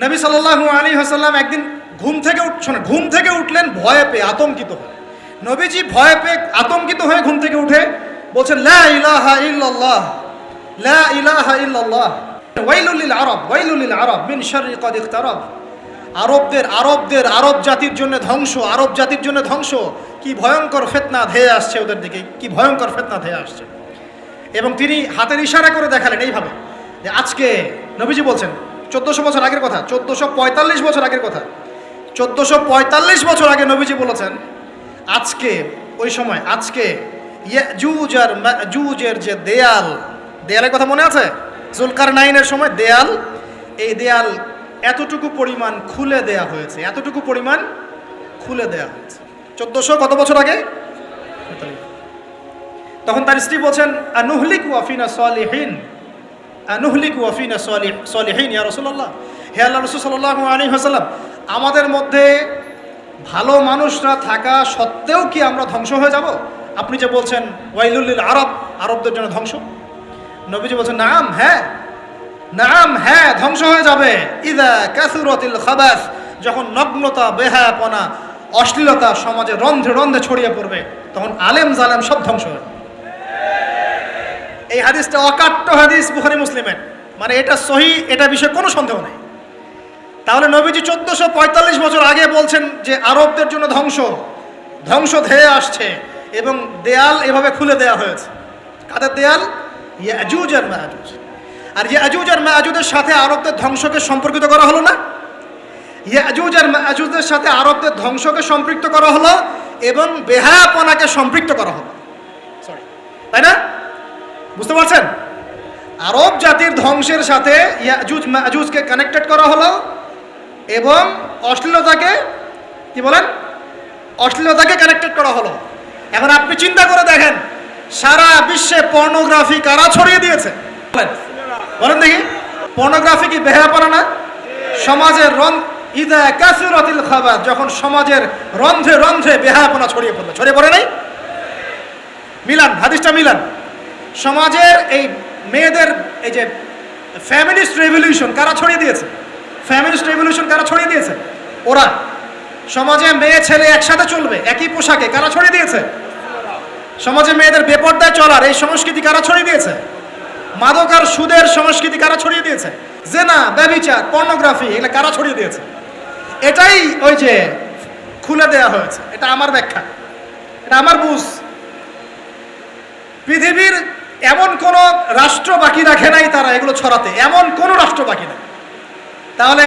নবী সাল্লাল্লাহু আলাইহি ওয়াসাল্লাম একদিন ঘুম থেকে উঠলেন ভয়ে পেয়ে, আতঙ্কিত হয়ে। নবীজি ভয়ে পেয়ে আতঙ্কিত হয়ে ঘুম থেকে উঠে বলছেন, লা ইলাহা ইল্লাল্লাহ, লা ইলাহা ইল্লাল্লাহ, ওয়াইলুল লিল আরব, ওয়াইলুল লিল আরব মিন শাররি ক্বাদ ইকতারাব। আরব জাতির জন্য ধ্বংস, আরব জাতির জন্য ধ্বংস। কি ভয়ঙ্কর ফিতনা ধেয়ে আসছে ওদের দিকে, কি ভয়ঙ্কর ফিতনা ধেয়ে আসছে। এবং তিনি হাতের ইশারা করে দেখালেন এইভাবে যে আজকে, নবীজি বলছেন 1400 বছর আগের কথা, 1445 বছর আগের কথা, 1445 বছর আগে নবীজি বলেছেন আজকে, ওই সময় আজকে ইয়াজুজ আর মাজুজের যে দেয়ালের কথা মনে আছে? জুলকারনাইনের সময় দেয়াল, এই দেয়াল এতটুকু পরিমাণ খুলে দেয়া হয়েছে, এতটুকু পরিমাণ খুলে দেয়া হয়েছে 1400 কত বছর আগে। তখন তার স্ত্রী বলছেন, আনুহলিকু ওয়াফিনা সালিহিন, আনুহলিকু ওয়াফিনা সালিহিন ইয়া রাসূলুল্লাহ, হে আল্লাহর রাসূল সাল্লাল্লাহু আলাইহি ওয়াসাল্লাম, আমাদের মধ্যে ভালো মানুষরা থাকা সত্ত্বেও কি আমরা ধ্বংস হয়ে যাব? আপনি যে বলছেন ওয়াইলুল লিল আরব, আরবদের জন্য ধ্বংস। নবীজি বলছেন, নাম হ্যাঁ, নাম হ্যাঁ, ধ্বংস হয়ে যাবে। ইযা কাসুরাতিল খাবাস, যখন নগ্নতা, বেহায়াপনা, অশ্লীলতা সমাজে রন্ধ্রে রন্ধ্রে ছড়িয়ে পড়বে, তখন আলেম জালেম সব ধ্বংস হবে। এই হাদিসটা অকাট্য হাদিস বুখারী মুসলিমের, মানে এটা সহিহ, এটা বিষয়ে কোনো সন্দেহ নেই। তাহলে নবীজি 1445 বছর আগে বলছেন যে আরবদের জন্য ধ্বংস ধেয়ে আসছে, এবং দেয়াল এভাবে খুলে দেয়া হয়েছে। কাদের দেয়াল? ইয়াজুজ আর মাজুজ। আর ইয়াজুজ আর মাজুজের সাথে আরবদের ধ্বংসকে সম্পর্কিত করা হলো না? ইয়াজুজ আর মাজুজের সাথে আরবদের ধ্বংসকে সম্পৃক্ত করা হলো এবং বেহায়াপনাকে সম্পৃক্ত করা হলো, তাই না? বুঝতে পারছেন? আরব জাতির ধ্বংসের সাথে ইয়াজুজ মাজুজকে কানেক্টেড করা হলো এবং অশ্লীলতাকে, কি বলেন, অশ্লীলতাকে কানেক্টেড করা হলো। এখন আপনি চিন্তা করে দেখেন, সারা বিশ্বে পর্নোগ্রাফি কারা ছড়িয়ে দিয়েছে? বলেন দেখি, পর্নোগ্রাফি কি বেহায়াপনা না? সমাজের ইদা কাসুরাতিল খাবাস, যখন সমাজের রন্ধ্রে রন্ধ্রে বেহায়াপনা ছড়িয়ে পড়ে নাই? মিলান, হাদিসটা মিলান। সমাজের এই মেয়েদের এই যে ফ্যামিলিস্ট রেভলিউশন কারা ছড়িয়ে দিয়েছে? ফ্যামিলিস্ট রেভলিউশন কারা ছড়িয়ে দিয়েছে? ওরা। সমাজে মেয়ে ছেলে একসাথে চলবে একই পোশাকে, কারা ছড়িয়ে দিয়েছে? সমাজে মেয়েদের বেপরদায় চলার এই সংস্কৃতি কারা ছড়িয়ে দিয়েছে? মাদক আর সুদের সংস্কৃতি কারা ছড়িয়ে দিয়েছে? জেনা, ব্যভিচার, পর্নোগ্রাফি, এগুলো কারা ছড়িয়ে দিয়েছে? এটাই ওই যে খুলে দেয়া হয়েছে। এটা আমার ব্যাখ্যা, এটা আমার বুঝ। পৃথিবীর এমন কোন রাষ্ট্র বাকি রাখে নাই তারা এগুলো ছড়াতে, এমন কোন রাষ্ট্র বাকি নাই। তাহলে